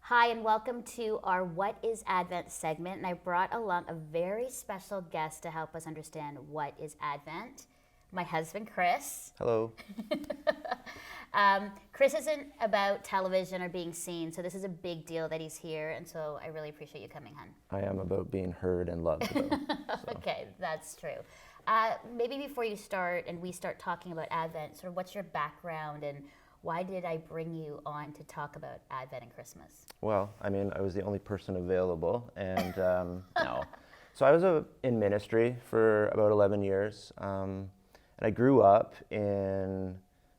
Hi, and welcome to our What is Advent segment. And I brought along a very special guest to help us understand what is Advent. My husband, Chris. Hello. Chris isn't about television or being seen, so this is a big deal that he's here. And so I really appreciate you coming, hon. I am about being heard and loved, though. So. Okay, that's true. Maybe before you start and we start talking about Advent, sort of what's your background and why did I bring you on to talk about Advent and Christmas? Well, I mean, I was the only person available, and no. So I was in ministry for about 11 years, and I grew up in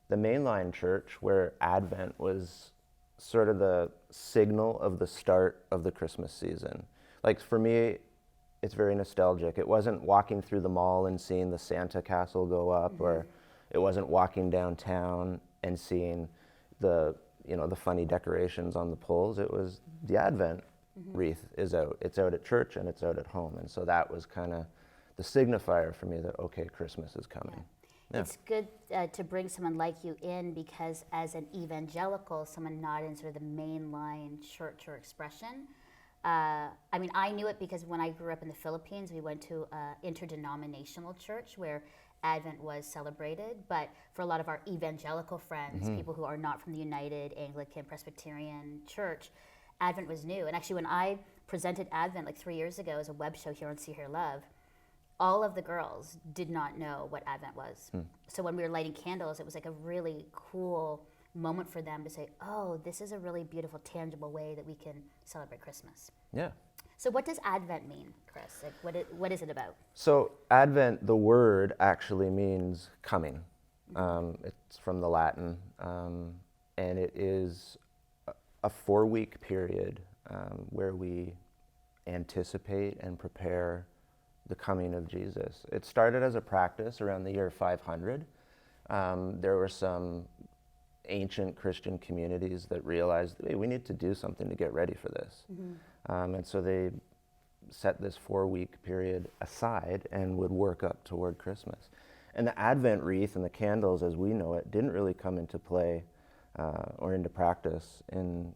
the mainline church where Advent was sort of the signal of the start of the Christmas season. Like for me, it's very nostalgic. It wasn't walking through the mall and seeing the Santa castle go up, or it wasn't walking downtown and seeing the funny decorations on the poles. It was the Advent wreath is out. It's out at church and it's out at home. And so that was kind of the signifier for me that, okay, Christmas is coming. Yeah. It's good to bring someone like you in because as an evangelical, someone not in sort of the mainline church or expression, I mean, I knew it because when I grew up in the Philippines, we went to an interdenominational church where Advent was celebrated, but for a lot of our evangelical friends, people who are not from the United Anglican Presbyterian Church, Advent was new. And actually, when I presented Advent like 3 years ago as a web show here on See Hear Love, all of the girls did not know what Advent was. So when we were lighting candles, it was like a really cool moment for them to say, oh, this is a really beautiful, tangible way that we can celebrate Christmas. Yeah. So what does Advent mean, Chris? Like, what is it about? So Advent, the word actually means coming. It's from the Latin, and it is a 4-week period where we anticipate and prepare the coming of Jesus. It started as a practice around the year 500. There were some ancient Christian communities that realized, hey, we need to do something to get ready for this. And so they set this 4-week period aside and would work up toward Christmas. And the Advent wreath and the candles as we know it didn't really come into play or into practice in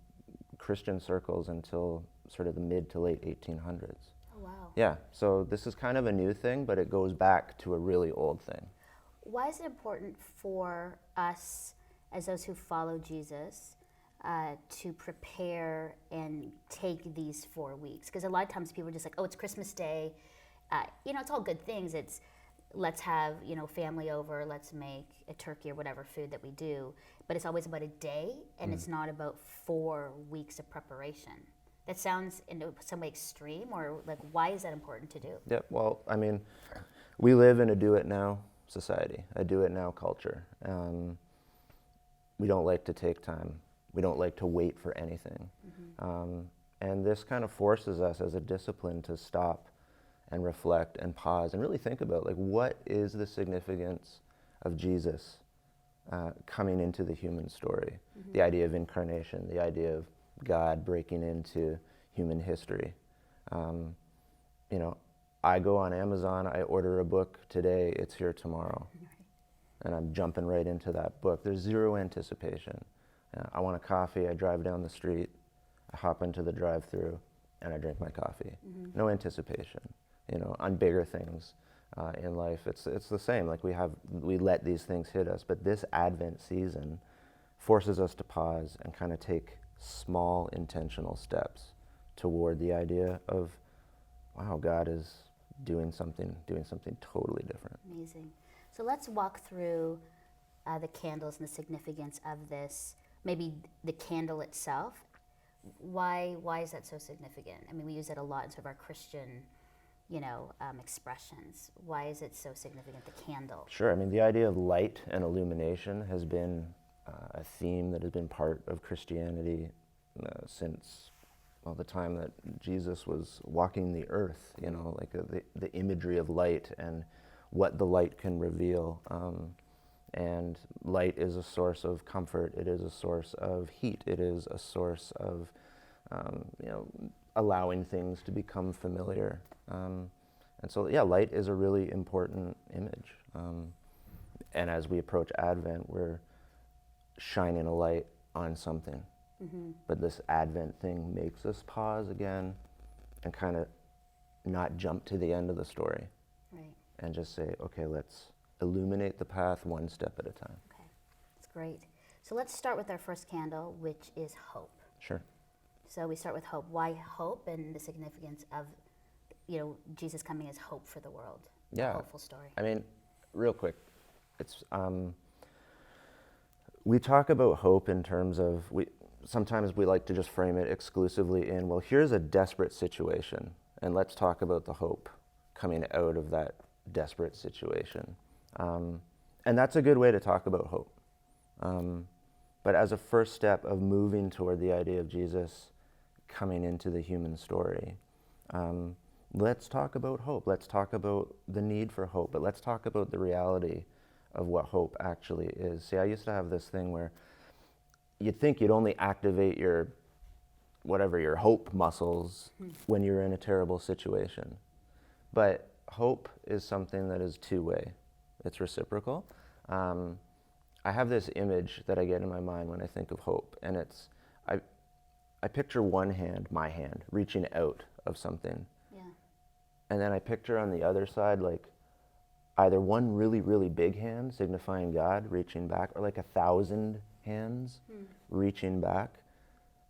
Christian circles until sort of the mid to late 1800s. Oh, wow. Yeah, so this is kind of a new thing, but it goes back to a really old thing. Why is it important for us as those who follow Jesus to prepare and take these 4 weeks? Because a lot of times people are just like, oh, it's Christmas Day. It's all good things. It's let's have, family over, let's make a turkey or whatever food that we do. But it's always about a day, and it's not about 4 weeks of preparation. That sounds in some way extreme, or like, why is that important to do? Yeah, well, I mean, we live in a do-it-now society, a do-it-now culture. We don't like to take time. We don't like to wait for anything. And this kind of forces us as a discipline to stop and reflect and pause and really think about, like, what is the significance of Jesus coming into the human story? The idea of incarnation, the idea of God breaking into human history. I go on Amazon, I order a book today, it's here tomorrow. And I'm jumping right into that book. There's zero anticipation. I want a coffee, I drive down the street, I hop into the drive-thru, and I drink my coffee. No anticipation, on bigger things in life. It's the same, like we let these things hit us, but this Advent season forces us to pause and kind of take small intentional steps toward the idea of, wow, God is doing something totally different. Amazing. So let's walk through the candles and the significance of this. Maybe the candle itself. Why is that so significant? I mean, we use it a lot in sort of our Christian, expressions. Why is it so significant, the candle? Sure. I mean, the idea of light and illumination has been a theme that has been part of Christianity since the time that Jesus was walking the earth. Like the imagery of light and what the light can reveal. And light is a source of comfort. It is a source of heat. It is a source of, allowing things to become familiar. And so, light is a really important image. And as we approach Advent, we're shining a light on something. But this Advent thing makes us pause again and kind of not jump to the end of the story. Right. And just say, okay, let's illuminate the path one step at a time. Okay. That's great. So let's start with our first candle, which is hope. Sure. So we start with hope. Why hope, and the significance of, Jesus coming as hope for the world. Yeah. A hopeful story. I mean, real quick, it's we talk about hope in terms of sometimes we like to just frame it exclusively in, well, here's a desperate situation, and let's talk about the hope coming out of that desperate situation. And that's a good way to talk about hope. But as a first step of moving toward the idea of Jesus coming into the human story, let's talk about hope. Let's talk about the need for hope, but let's talk about the reality of what hope actually is. See, I used to have this thing where you'd think you'd only activate your hope muscles when you're in a terrible situation. But hope is something that is two-way. It's reciprocal. I have this image that I get in my mind when I think of hope, and it's, I picture one hand, my hand, reaching out of something. Yeah. And then I picture on the other side, like, either one really, really big hand signifying God reaching back, or like 1,000 hands reaching back.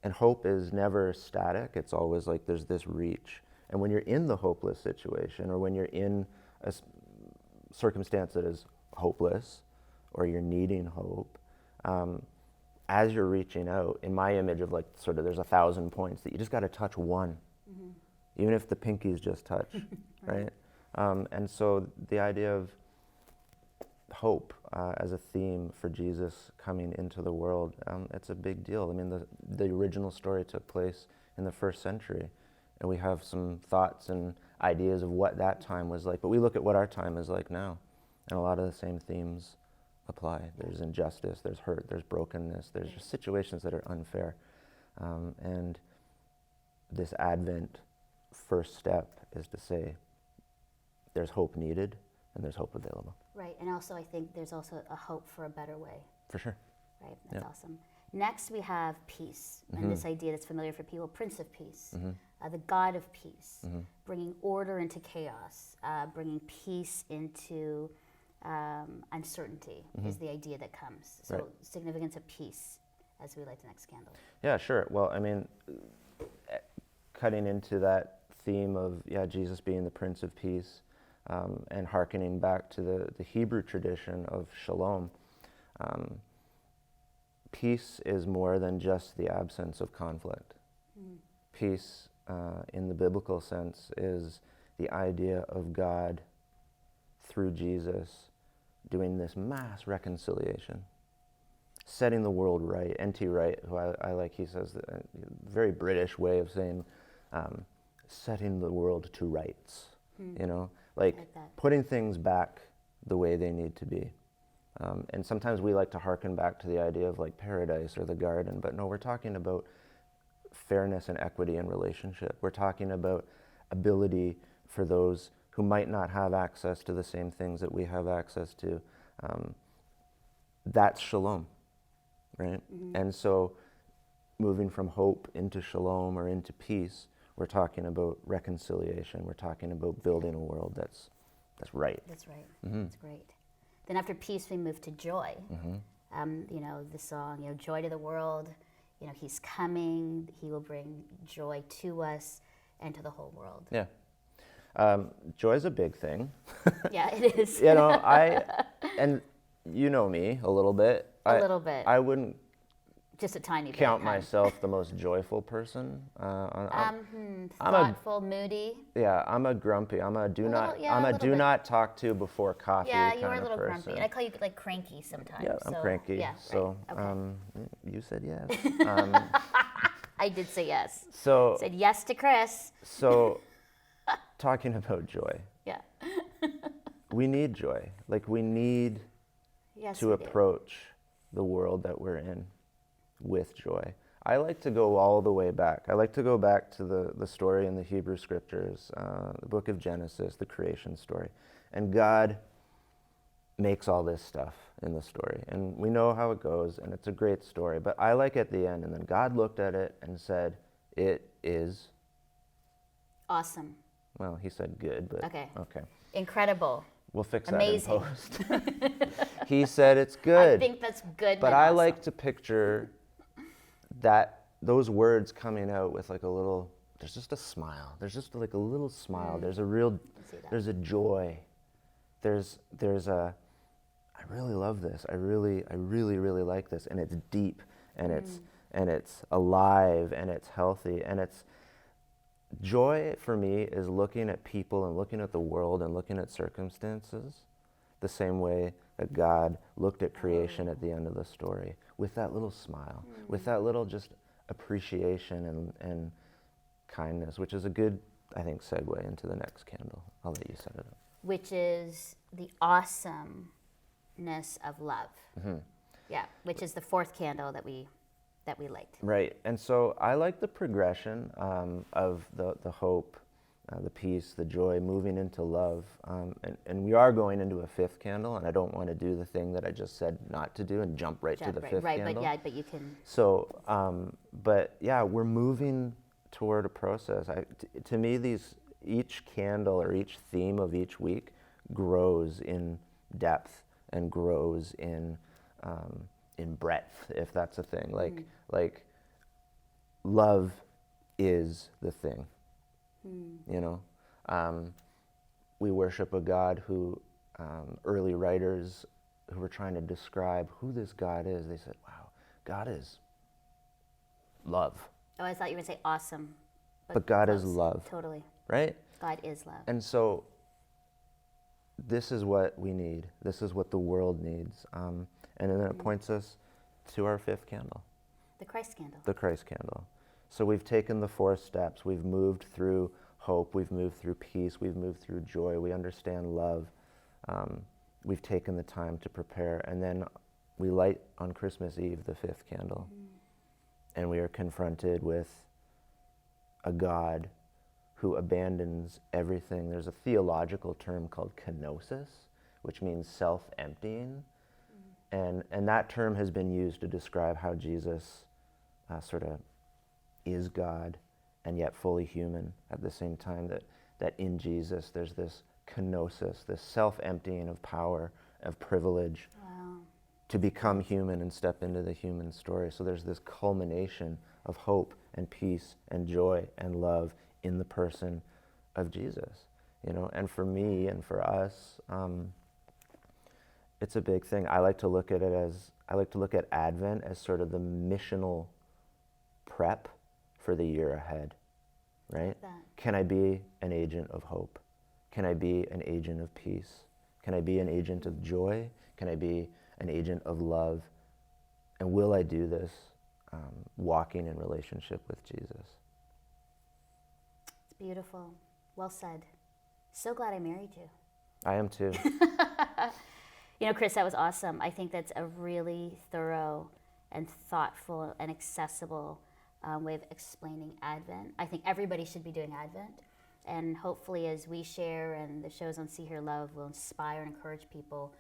And hope is never static. It's always like there's this reach. And when you're in the hopeless situation, or when you're in a circumstance that is hopeless, or you're needing hope, as you're reaching out, in my image of like sort of there's 1,000 points that you just got to touch one, even if the pinkies just touch, right? And so the idea of hope as a theme for Jesus coming into the world, it's a big deal. I mean, the original story took place in the 1st century, and we have some thoughts and ideas of what that time was like, but we look at what our time is like now, and a lot of the same themes apply. There's injustice, there's hurt, there's brokenness, there's just situations that are unfair. And this Advent first step is to say there's hope needed and there's hope available. Right, and also I think there's also a hope for a better way. For sure. Right, that's awesome. Next we have peace, and this idea that's familiar for people, Prince of Peace, the God of peace, bringing order into chaos, bringing peace into uncertainty is the idea that comes. So significance of peace as we light the next candle. Yeah, sure. Well, I mean, cutting into that theme of, Jesus being the Prince of Peace, and hearkening back to the Hebrew tradition of shalom, peace is more than just the absence of conflict. Peace, in the biblical sense, is the idea of God, through Jesus, doing this mass reconciliation, setting the world right. N.T. Wright, who I like, he says, a very British way of saying, setting the world to rights, like putting things back the way they need to be. And sometimes we like to hearken back to the idea of like paradise or the garden, but no, we're talking about fairness and equity in relationship. We're talking about ability for those who might not have access to the same things that we have access to. That's shalom, right? And so moving from hope into shalom or into peace, we're talking about reconciliation. We're talking about building a world that's right. That's right. That's great. Then after peace, we move to joy. The song, joy to the world. He's coming. He will bring joy to us and to the whole world. Yeah. Joy's a big thing. Yeah, it is. And you know me a little bit. A little bit. I wouldn't just a tiny bit. Count myself the most joyful person. Thoughtful, moody. Yeah, I'm a grumpy. I'm a do not talk to before coffee. Yeah, kind you're a of little person. grumpy, and I call you like cranky sometimes. Yeah, I'm cranky. Yeah, so right. Okay. You said yes. I did say yes. So said yes to Chris. So, talking about joy. Yeah. We need joy. Like we need to approach the world that we're in with joy. I like to go all the way back. I like to go back to the story in the Hebrew scriptures, the book of Genesis, the creation story. And God makes all this stuff. in the story. And we know how it goes, and it's a great story. But I like at the end, and then God looked at it and said, it is, Awesome. well, he said good, but Okay. okay. Incredible. We'll fix Amazing. that in post. He said it's good. I think that's good. But and I awesome. like to picture that those words coming out with like a little, there's just a smile. There's just like a little smile. There's a real, see that. there's a joy. There's a, I really love this. I really like this. And it's deep, and it's alive, and it's healthy, and it's, joy for me is looking at people and looking at the world and looking at circumstances the same way that God looked at creation at the end of the story, with that little smile, with that little just appreciation and kindness, which is a good, I think, segue into the next candle. I'll let you set it up. Which is the awesomeness of love. Yeah, which is the fourth candle that we liked. Right, and so I like the progression of the hope, the peace, the joy, moving into love. And we are going into a fifth candle, and I don't want to do the thing that I just said not to do and jump right to the fifth candle. But you can. So, but yeah, we're moving toward a process. To me, each candle or each theme of each week grows in depth and grows in breadth, if that's a thing. Like love is the thing. You know, we worship a God who early writers who were trying to describe who this God is, they said, wow, God is love. Oh, I thought you were going to say awesome. But God is close. love. Totally. Right? God is love. And so this is what we need. This is what the world needs. And then it points us to our fifth candle. The Christ candle. The Christ candle. So we've taken the 4 steps. We've moved through hope. We've moved through peace. We've moved through joy. We understand love. We've taken the time to prepare. And then we light on Christmas Eve the 5th candle. And we are confronted with a God who abandons everything. There's a theological term called kenosis, which means self-emptying. And that term has been used to describe how Jesus sort of is God and yet fully human at the same time, that in Jesus there's this kenosis, this self-emptying of power, of privilege, to become human and step into the human story. So there's this culmination of hope and peace and joy and love in the person of Jesus, you know. And for me and for us, it's a big thing. I like to look at Advent as sort of the missional prep for the year ahead, right? Can I be an agent of hope? Can I be an agent of peace? Can I be an agent of joy? Can I be an agent of love? And will I do this walking in relationship with Jesus? It's beautiful. Well said. So glad I married you. I am too. You know, Chris, that was awesome. I think that's a really thorough and thoughtful and accessible way of explaining Advent. I think everybody should be doing Advent. And hopefully as we share and the shows on See, Hear, Love will inspire and encourage people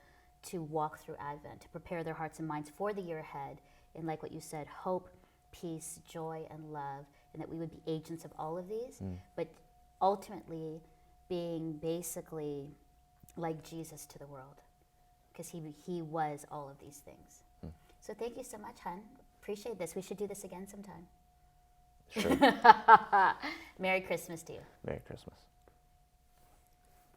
to walk through Advent, to prepare their hearts and minds for the year ahead in, like what you said, hope, peace, joy, and love, and that we would be agents of all of these, but ultimately being basically like Jesus to the world, because he was all of these things. So thank you so much, hon. Appreciate this. We should do this again sometime. Sure. Merry Christmas to you. Merry Christmas.